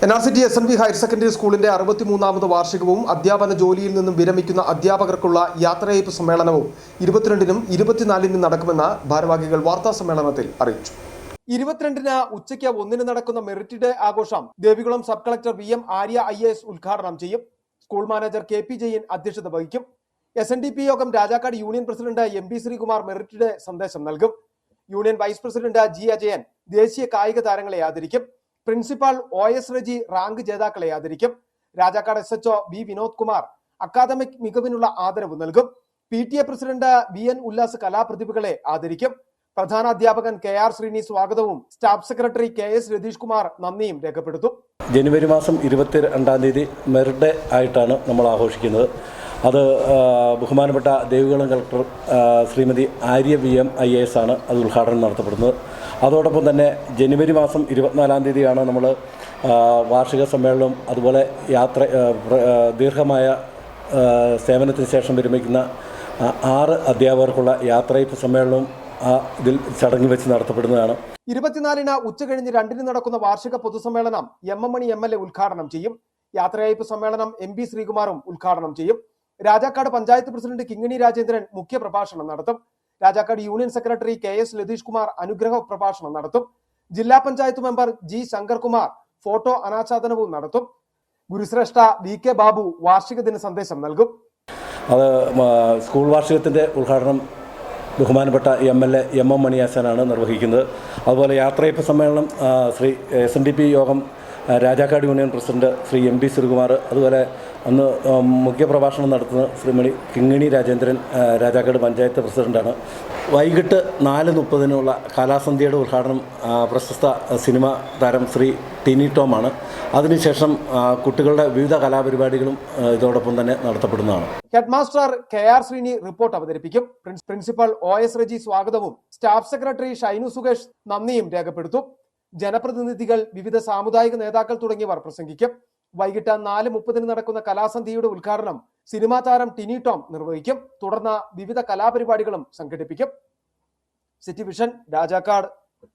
NRCT SNV higher secondary സ്കൂളിന്റെ 63ാമത് വാർഷികവും അധ്യാപന ജോലിയിൽ നിന്നും വിരമിക്കുന്ന അധ്യാപകർക്കുള്ള യാത്രയയപ്പ് സമ്മേളനവും 22-നും 24-നും നടക്കുമെന്ന് ഭാരവാഹികൾ വാർത്താ സമ്മേളനത്തിൽ അറിയിച്ചു. 22-ന് ഉച്ചയ്ക്ക് 1-ന് നടക്കുന്ന മെറിറ്റ് ഡേ ആഘോഷം Devikulam sub collector VM Arya IAS ഉദ്ഘാടനം ചെയ്യും. സ്കൂൾ മാനേജർ KP ജയൻ അധ്യക്ഷത വഹിക്കും. SNDP യോഗം Rajakkad union president MP Sreekumar merit day സന്ദേശം നൽകും. Union vice president G Ajayan ദേശീയ കായിക താരങ്ങളെ ആദരിക്കും. പ്രിൻസിപ്പാൾ OS റജി റാങ്ക് ജേതാക്കളെ ആദരിക്കും. Rajakkad SHO B Vinod Kumar academic മികവിനുള്ള ആദരവ് നൽകും. PTA പ്രസിഡന്റ് BN ഉല്ലാസ് കലാപ്രതിഭകളെ ആദരിക്കും. പ്രധാന അധ്യാപകൻ KR ശ്രീനി സ്വാഗതവും staff secretary KS Ratheesh Kumar നന്ദിയും രേഖപ്പെടുത്തും. ജനുവരി മാസം 22-ാം തീയതി മെറിറ്റ് ഡേ ആയിട്ടാണ് നമ്മൾ ആഘോഷിക്കുന്നത്. അത് ബഹുമാനപ്പെട്ട Devikulam collector Shrimati Arya VM IAS ആണ് അത് ഉദ്ഘാടനം നടത്തപ്പെടുന്നത്. അതോടൊപ്പം തന്നെ ജനുവരി മാസം 24-ാം തീയതിയാണ് നമ്മൾ വാർഷിക സമ്മേളനവും അതുപോലെ ദീർഘമായ സേവനത്തിന് ശേഷം വിരമിക്കുന്ന 6 അധ്യാപകർക്കുള്ള യാത്രയയപ്പ് സമ്മേളനവും ഇതിൽ ചടങ്ങ് വെച്ച് നടത്തപ്പെടുന്നതാണ്. 24-ന് ഉച്ചകഴിഞ്ഞ് 2-ന് നടക്കുന്ന വാർഷിക പൊതുസമ്മേളനം MM മണി MLA ഉദ്ഘാടനം ചെയ്യും. യാത്രയയപ്പ് സമ്മേളനം MP ശ്രീകുമാറും ഉദ്ഘാടനം ചെയ്യും. രാജാക്കാട് പഞ്ചായത്ത് പ്രസിഡന്റ് കിങ്ങിണി രാജേന്ദ്രൻ മുഖ്യ പ്രഭാഷണം നടത്തും. Rajakkad union secretary KS Latheesh Kumar അനുഗ്രഹ പ്രഭാഷണം നടത്തും. ജില്ലാ panchayat member G Shankarkumar photo അനാച്ഛാദനവും നടത്തും. ഗുരുശ്രേഷ്ഠ VK ബാബു വാർഷിക ദിന സന്ദേശം നൽകും. അത് സ്കൂൾ വാർഷികത്തിന്റെ ഉദ്ഘാടനം ബഹുമാനപ്പെട്ട MLA MM മണി ആശാനാണ് നിർവഹിക്കുന്നത്. അതുപോലെ യാത്രയയപ്പ് സമ്മേളനം ശ്രീ SNDP യോഗം Rajakkad union president Shri MP Sreekumar, അതുപോലെ അന്ന് മുഖ്യപ്രഭാഷണം നടത്തുന്ന ശ്രീമണി കിങ്ങിണി രാജേന്ദ്രൻ രാജാക്കാട് പഞ്ചായത്ത് പ്രസിഡന്റാണ്. വൈകിട്ട് 4:30-നുള്ള കലാസന്ധ്യയുടെ ഉദ്ഘാടനം പ്രശസ്ത സിനിമ താരം ശ്രീ ടിനി ടോമാണ്. അതിനുശേഷം കുട്ടികളുടെ വിവിധ കലാപരിപാടികളും ഇതോടൊപ്പം തന്നെ നടത്തപ്പെടുന്നതാണ്. Head master KR Sreeni report അവതരിപ്പിക്കും. പ്രിൻസിപ്പൽ OS റജി സ്വാഗതവും സ്റ്റാഫ് സെക്രട്ടറി ഷൈനു സുകേഷ് നന്ദിയും രേഖപ്പെടുത്തും. ജനപ്രതിനിധികൾ, വിവിധ സാമുദായിക നേതാക്കൾ തുടങ്ങിയവർ പ്രസംഗിക്കും. വൈകിട്ട് 4:30-ന് നടക്കുന്ന കലാസന്ധ്യയുടെ ഉദ്ഘാടനം സിനിമാ താരം ടിനി ടോം നിർവഹിക്കും. തുടർന്ന് വിവിധ കലാപരിപാടികളും സംഘടിപ്പിക്കും. City vision, Rajakkad.